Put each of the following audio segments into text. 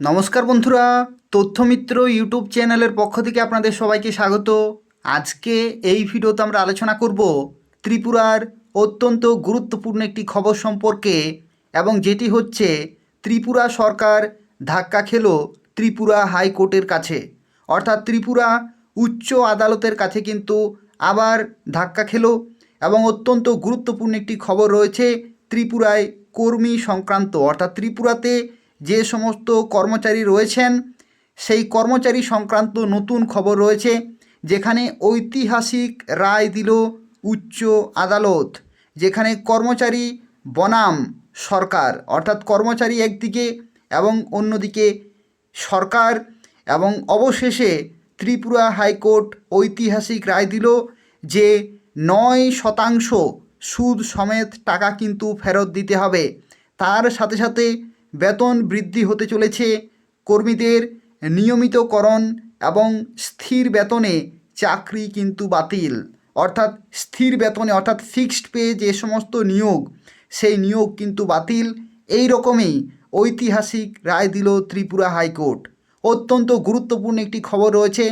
নমস্কার বন্ধুরা, তথ্যমিত্র ইউটিউব চ্যানেলের পক্ষ থেকে আপনাদের সবাইকে স্বাগত। আজকে এই ভিডিওতে আমরা আলোচনা করব ত্রিপুরার অত্যন্ত গুরুত্বপূর্ণ একটি খবর সম্পর্কে, এবং যেটি হচ্ছে ত্রিপুরা সরকার ধাক্কা খেল ত্রিপুরা হাইকোর্টের কাছে, অর্থাৎ ত্রিপুরা উচ্চ আদালতের কাছে কিন্তু আবার ধাক্কা খেল। এবং অত্যন্ত গুরুত্বপূর্ণ একটি খবর রয়েছে ত্রিপুরায় কর্মী সংক্রান্ত, অর্থাৎ ত্রিপুরাতে যে সমস্ত কর্মচারী রয়েছেন সেই কর্মচারী সংক্রান্ত নতুন খবর রয়েছে, যেখানে ঐতিহাসিক রায় দিল উচ্চ আদালত, যেখানে কর্মচারী বনাম সরকার, অর্থাৎ কর্মচারী একদিকে এবং অন্যদিকে সরকার। এবং অবশেষে ত্রিপুরা হাইকোর্ট ঐতিহাসিক রায় দিল যে 9% সুদ সমেত টাকা কিন্তু ফেরত দিতে হবে। তার সাথে সাথে বেতন বৃদ্ধি হতে চলেছে, কর্মীদের নিয়মিতকরণ এবং স্থির বেতনে চাকরি কিন্তু বাতিল, অর্থাৎ স্থির বেতনে অর্থাৎ ফিক্সড পে যে সমস্ত নিয়োগ, সেই নিয়োগ কিন্তু বাতিল। এই রকমই ঐতিহাসিক রায় দিল ত্রিপুরা হাইকোর্ট। অত্যন্ত গুরুত্বপূর্ণ একটি খবর রয়েছে,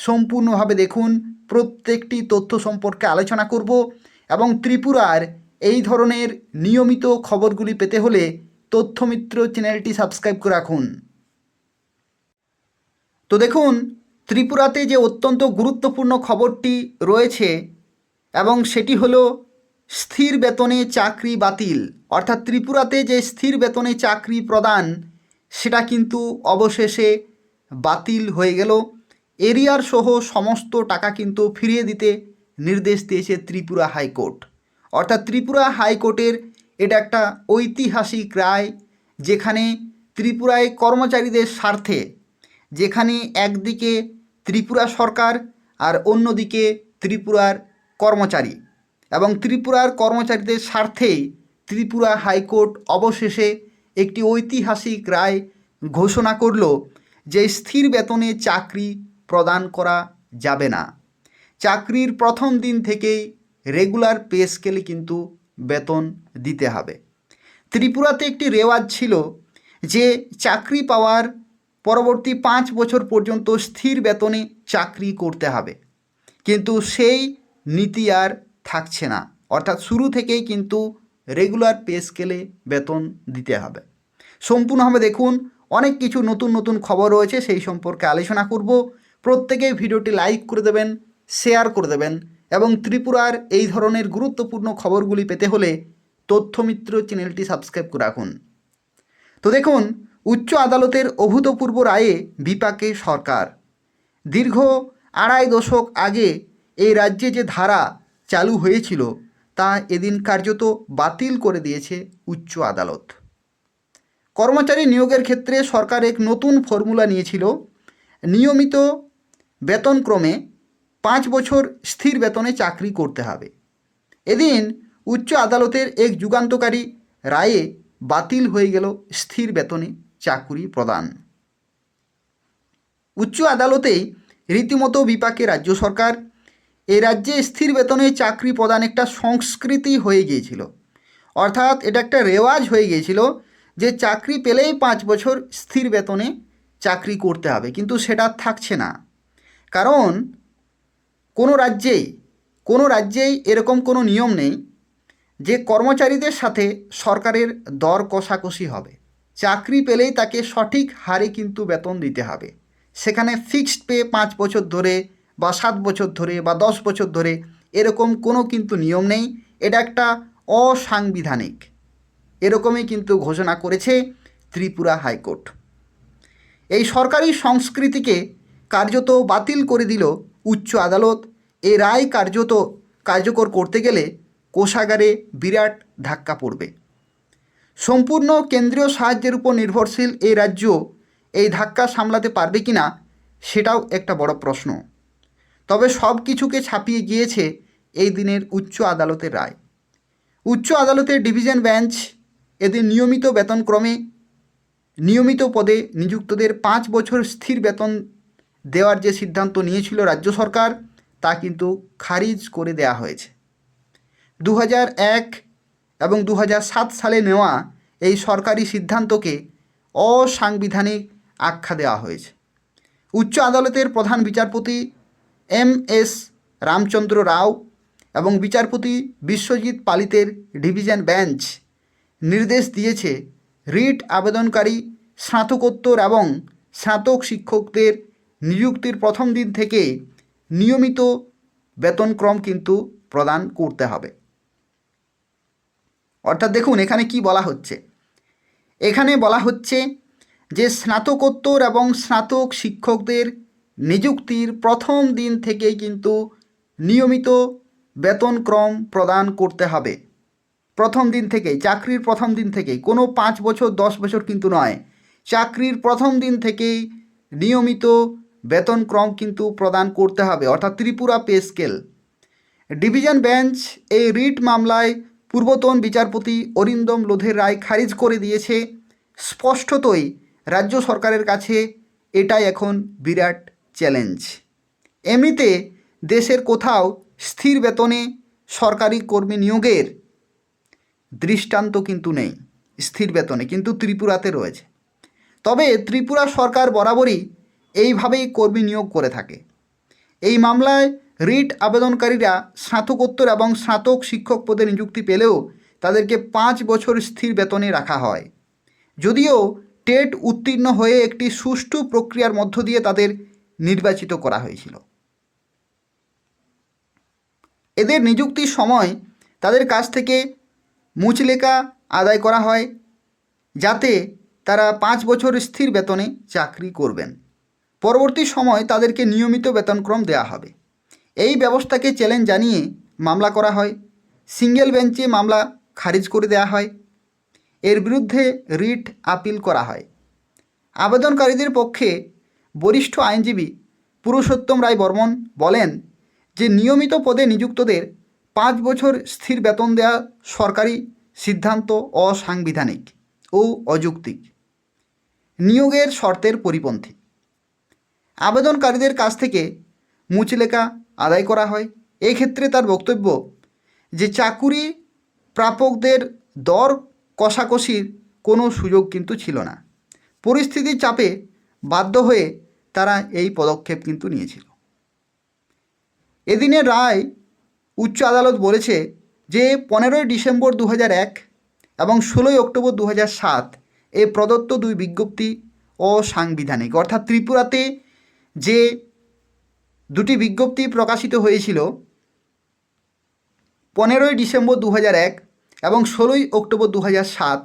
সম্পূর্ণভাবে দেখুন। প্রত্যেকটি তথ্য সম্পর্কে আলোচনা করব, এবং ত্রিপুরার এই ধরনের নিয়মিত খবরগুলি পেতে হলে তথ্যমিত্র চ্যানেলটি সাবস্ক্রাইব করে রাখুন। তো দেখুন, ত্রিপুরাতে যে অত্যন্ত গুরুত্বপূর্ণ খবরটি রয়েছে, এবং সেটি হলো স্থির বেতনে চাকরি বাতিল, অর্থাৎ ত্রিপুরাতে যে স্থির বেতনে চাকরি প্রদান সেটা কিন্তু অবশেষে বাতিল হয়ে গেল। এরিয়ার সহ সমস্ত টাকা কিন্তু ফিরিয়ে দিতে নির্দেশ দিয়েছে ত্রিপুরা হাইকোর্ট, অর্থাৎ ত্রিপুরা হাইকোর্টের এটা একটা ঐতিহাসিক রায়, যেখানে ত্রিপুরায় কর্মচারীদের স্বার্থে, যেখানে একদিকে ত্রিপুরা সরকার আর অন্যদিকে ত্রিপুরার কর্মচারী, এবং ত্রিপুরার কর্মচারীদের স্বার্থেই ত্রিপুরা হাইকোর্ট অবশেষে একটি ঐতিহাসিক রায় ঘোষণা করল যে স্থির বেতনে চাকরি প্রদান করা যাবে না। চাকরির প্রথম দিন থেকেই রেগুলার পে স্কেলে কিন্তু বেতন দিতে হবে। ত্রিপুরাতে একটি রেওয়াজ ছিল যে চাকরি পাওয়ার পরবর্তী 5 বছর পর্যন্ত স্থির বেতনে চাকরি করতে হবে, কিন্তু সেই নীতি আর থাকছে না, অর্থাৎ শুরু থেকেই কিন্তু রেগুলার পে স্কেলে বেতন দিতে হবে। সম্পূর্ণভাবে দেখুন, অনেক কিছু নতুন নতুন খবর রয়েছে, সেই সম্পর্কে আলোচনা করব। প্রত্যেকেই ভিডিওটি লাইক করে দেবেন, শেয়ার করে দেবেন, এবং ত্রিপুরার এই ধরনের গুরুত্বপূর্ণ খবরগুলি পেতে হলে তথ্যমিত্র চ্যানেলটি সাবস্ক্রাইব করে রাখুন। তো দেখুন, উচ্চ আদালতের অভূতপূর্ব রায়ে বিপাকে সরকার। দীর্ঘ 2.5 দশক আগে এই রাজ্যে যে ধারা চালু হয়েছিল তা এদিন কার্যত বাতিল করে দিয়েছে উচ্চ আদালত। কর্মচারী নিয়োগের ক্ষেত্রে সরকার এক নতুন ফর্মুলা নিয়েছিল, নিয়মিত বেতনক্রমে 5 বছর স্থির বেতনে চাকরি করতে হবে। এদিন উচ্চ আদালতের এক যুগান্তকারী রায়ে বাতিল হয়ে গেল স্থির বেতনে চাকুরি প্রদান। উচ্চ আদালতেই রীতিমতো বিপাকে রাজ্য সরকার। এই রাজ্যে স্থির বেতনে চাকরি প্রদান একটা সংস্কৃতি হয়ে গিয়েছিল, অর্থাৎ এটা একটা রেওয়াজ হয়ে গিয়েছিল যে চাকরি পেলেই 5 বছর স্থির বেতনে চাকরি করতে হবে, কিন্তু সেটা থাকছে না। কারণ কোনো রাজ্যেই এরকম কোনো নিয়ম নেই যে কর্মচারীদের সাথে সরকারের দর কষাকষি হবে। চাকরি পেলেই তাকে সঠিক হারে কিন্তু বেতন দিতে হবে। সেখানে ফিক্সড পে 5 বছর ধরে বা 7 বছর ধরে বা 10 বছর ধরে এরকম কোনো কিন্তু নিয়ম নেই। এটা একটা অসাংবিধানিক, এরকমই কিন্তু ঘোষণা করেছে ত্রিপুরা হাইকোর্ট। এই সরকারি সংস্কৃতিকে কার্যত বাতিল করে দিল উচ্চ আদালত। এই রায় কার্যকর করতে গেলে কোষাগারে বিরাট ধাক্কা পড়বে। সম্পূর্ণ কেন্দ্রীয় সাহায্যের উপর নির্ভরশীল এই রাজ্য এই ধাক্কা সামলাতে পারবে কি না সেটাও একটা বড় প্রশ্ন। তবে সব কিছুকে ছাপিয়ে গিয়েছে এই দিনের উচ্চ আদালতের রায়। উচ্চ আদালতের ডিভিশন বেঞ্চ এদের নিয়মিত বেতনক্রমে নিয়মিত পদে নিযুক্তদের 5 বছর স্থির বেতন দেওয়ার যে সিদ্ধান্ত নিয়েছিল রাজ্য সরকার, তা কিন্তু খারিজ করে দেওয়া হয়েছে। 2001 এবং 2007 সালে নেওয়া এই সরকারি সিদ্ধান্তকে অসাংবিধানিক আখ্যা দেওয়া হয়েছে। উচ্চ আদালতের প্রধান বিচারপতি এম.এস. রামচন্দ্র রাও এবং বিচারপতি বিশ্বজিৎ পালিতের ডিভিশন বেঞ্চ নির্দেশ দিয়েছে রিট আবেদনকারী স্নাতকোত্তর এবং স্নাতক শিক্ষকদের নিযুক্তির প্রথম দিন থেকে নিয়মিত বেতনক্রম কিন্তু প্রদান করতে হবে। অর্থাৎ দেখুন এখানে কি বলা হচ্ছে, এখানে বলা হচ্ছে যে স্নাতকোত্তর এবং স্নাতক শিক্ষকদের নিযুক্তির প্রথম দিন থেকেই কিন্তু নিয়মিত বেতনক্রম প্রদান করতে হবে। প্রথম দিন থেকেই, চাকরির প্রথম দিন থেকেই, কোনো 5 বছর 10 বছর কিন্তু নয়, চাকরির প্রথম দিন থেকেই নিয়মিত বেতনক্রম কিন্তু প্রদান করতে হবে, অর্থাৎ Tripura pay scale. Division bench এই রিট মামলায় পূর্বতন বিচারপতি অরিন্দম লোধের রায় খারিজ করে দিয়েছে। স্পষ্টতই রাজ্য সরকারের কাছে এটাই এখন বিরাট চ্যালেঞ্জ। এমনিতে দেশের কোথাও স্থির বেতনে সরকারি কর্মী নিয়োগের দৃষ্টান্ত কিন্তু নেই স্থির বেতনে, কিন্তু ত্রিপুরাতে রয়েছে। তবে ত্রিপুরা সরকার বরাবরই এইভাবেই কর্মী নিয়োগ করে থাকে। এই মামলায় রিট আবেদনকারীরা স্নাতকোত্তর এবং স্নাতক শিক্ষক পদে নিযুক্তি পেলেও তাদেরকে 5 বছর স্থির বেতনে রাখা হয়। যদিও টেট উত্তীর্ণ হয়ে একটি সুষ্ঠু প্রক্রিয়ার মধ্য দিয়ে তাদের নির্বাচিত করা হয়েছিল। এদের নিযুক্তির সময় তাদের কাছ থেকে মুচলেকা আদায় করা হয় যাতে তারা 5 বছর স্থির বেতনে চাকরি করবেন। পরবর্তী সময় তাদেরকে নিয়মিত বেতনক্রম দেওয়া হবে। এই ব্যবস্থাকে চ্যালেঞ্জ জানিয়ে মামলা করা হয়। সিঙ্গেল বেঞ্চে মামলা খারিজ করে দেওয়া হয়। এর বিরুদ্ধে রিট আপিল করা হয়। আবেদনকারীদের পক্ষে বরিষ্ঠ আইনজীবী পুরুষোত্তম রায় বর্মন বলেন যে নিয়মিত পদে নিযুক্তদের 5 বছর স্থির বেতন দেওয়া সরকারি সিদ্ধান্ত অসাংবিধানিক ও অযৌক্তিক, নিয়োগের শর্তের পরিপন্থী। আবেদনকারীদের কাছ থেকে মুচলেকা আদায় করা হয়। এক্ষেত্রে তার বক্তব্য যে চাকুরি প্রাপকদের দর কষাকষির কোনো সুযোগ কিন্তু ছিল না। পরিস্থিতির চাপে বাধ্য হয়ে তারা এই পদক্ষেপ কিন্তু নিয়েছিল। এদিনের রায় উচ্চ আদালত বলেছে যে 15ই ডিসেম্বর 2001 এবং 16ই অক্টোবর 2007 এ প্রদত্ত 2 বিজ্ঞপ্তি অসাংবিধানিক। অর্থাৎ ত্রিপুরাতে যে 2টি বিজ্ঞপ্তি প্রকাশিত হয়েছিল 15ই ডিসেম্বর 2001 এবং 16ই অক্টোবর 2007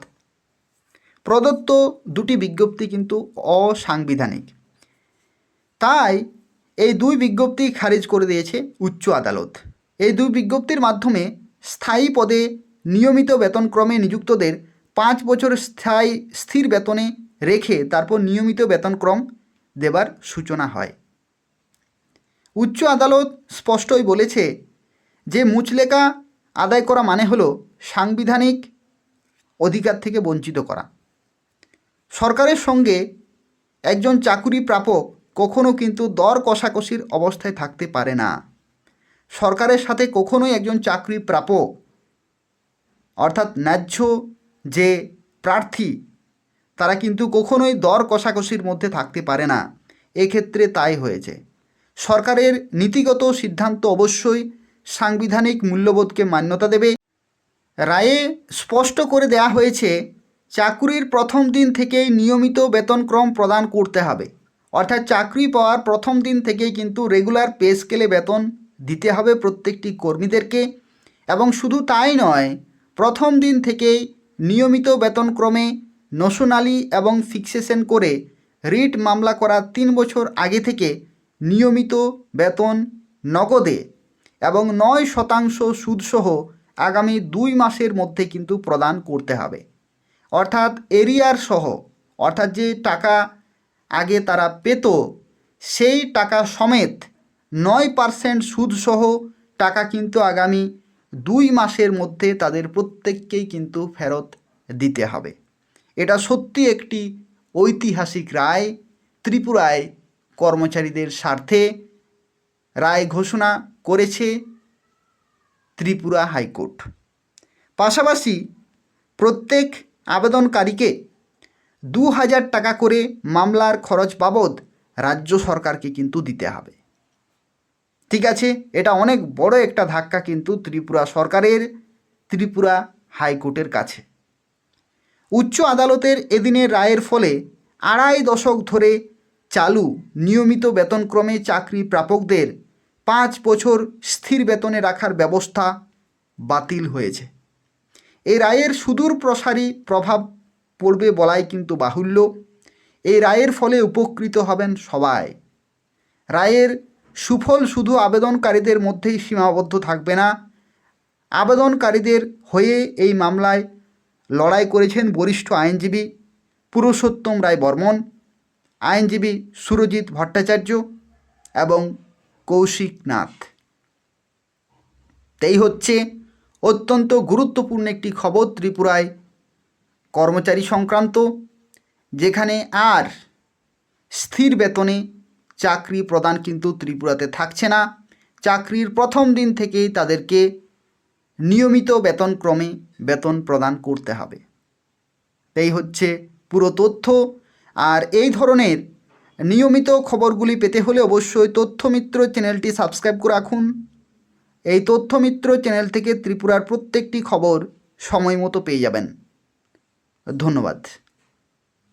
প্রদত্ত 2টি বিজ্ঞপ্তি কিন্তু অসাংবিধানিক। তাই এই 2 বিজ্ঞপ্তি খারিজ করে দিয়েছে উচ্চ আদালত। এই 2 বিজ্ঞপ্তির মাধ্যমে স্থায়ী পদে নিয়মিত বেতনক্রমে নিযুক্তদের 5 বছর স্থায়ী স্থির বেতনে রেখে তারপর নিয়মিত বেতনক্রম দেবার সূচনা হয়। উচ্চ আদালত স্পষ্টই বলেছে যে মুচলেকা আদায় করা মানে হলো সাংবিধানিক অধিকার থেকে বঞ্চিত করা। সরকারের সঙ্গে একজন চাকুরি প্রাপক কখনো কিন্তু দর কষাকষির অবস্থায় থাকতে পারে না। সরকারের সাথে কখনোই একজন চাকরি প্রাপক অর্থাৎ ন্যায্য যে প্রার্থী তারা কিন্তু কখনোই দর কষাকষির মধ্যে থাকতে পারে না। এক্ষেত্রে তাই হয়েছে। সরকারের নীতিগত সিদ্ধান্ত অবশ্যই সাংবিধানিক মূল্যবোধকে মান্যতা দেবে। রায়ে স্পষ্ট করে দেয়া হয়েছে চাকুরির প্রথম দিন থেকেই নিয়মিত বেতনক্রম প্রদান করতে হবে। অর্থাৎ চাকরি পাওয়ার প্রথম দিন থেকেই কিন্তু রেগুলার পে স্কেলে বেতন দিতে হবে প্রত্যেকটি কর্মীদেরকে। এবং শুধু তাই নয়, প্রথম দিন থেকেই নিয়মিত বেতনক্রমে নোশনালি এবং ফিক্সেশন করে রিট মামলা করার 3 বছর আগে থেকে নিয়মিত বেতন নগদে এবং 9% সুদসহ আগামী 2 মাসের মধ্যে কিন্তু প্রদান করতে হবে। অর্থাৎ এরিয়ার সহ, অর্থাৎ যে টাকা আগে তারা পেত সেই টাকা সমেত 9% সুদসহ টাকা কিন্তু আগামী 2 মাসের মধ্যে তাদের প্রত্যেককেই কিন্তু ফেরত দিতে হবে। এটা সত্যি একটি ঐতিহাসিক রায়। ত্রিপুরায় কর্মচারীদের স্বার্থে রায় ঘোষণা করেছে ত্রিপুরা হাইকোর্ট। পাশাপাশি প্রত্যেক আবেদনকারীকে 2,000 টাকা করে মামলার খরচ বাবদ রাজ্য সরকারকে কিন্তু দিতে হবে। ঠিক আছে, এটা অনেক বড় একটা ধাক্কা কিন্তু ত্রিপুরা সরকারের ত্রিপুরা হাইকোর্টের কাছে। উচ্চ আদালতের এদিনের রায়ের ফলে 2.5 দশক ধরে চালু নিয়মিত বেতনক্রমে চাকরি প্রাপকদের 5 বছর স্থির বেতনে রাখার ব্যবস্থা বাতিল হয়েছে। এই রায়ের সুদূর প্রসারী প্রভাব পড়বে বলাই কিন্তু বাহুল্য। এই রায়ের ফলে উপকৃত হবেন সবাই। রায়ের সুফল শুধু আবেদনকারীদের মধ্যেই সীমাবদ্ধ থাকবে না। আবেদনকারীদের হয়ে এই মামলায় লড়াই করেছেন বরিষ্ঠ আইনজীবী পুরুষোত্তম রায় বর্মন, আইনজীবী সুরজিৎ ভট্টাচার্য এবং কৌশিক নাথ। এই হচ্ছে অত্যন্ত গুরুত্বপূর্ণ একটি খবর ত্রিপুরায় কর্মচারী সংক্রান্ত, যেখানে আর স্থির বেতনে চাকরি প্রদান কিন্তু ত্রিপুরাতে থাকছে না। চাকরির প্রথম দিন থেকেই তাদেরকে নিয়মিত বেতনক্রমে বেতন প্রদান করতে হবে। এই হচ্ছে পুরো তথ্য। আর এই ধরনের নিয়মিত খবরগুলি পেতে হলে অবশ্যই তথ্যমিত্র চ্যানেলটি সাবস্ক্রাইব করে রাখুন। এই তথ্যমিত্র চ্যানেল থেকে ত্রিপুরার প্রত্যেকটি খবর সময় মতো পেয়ে যাবেন। ধন্যবাদ।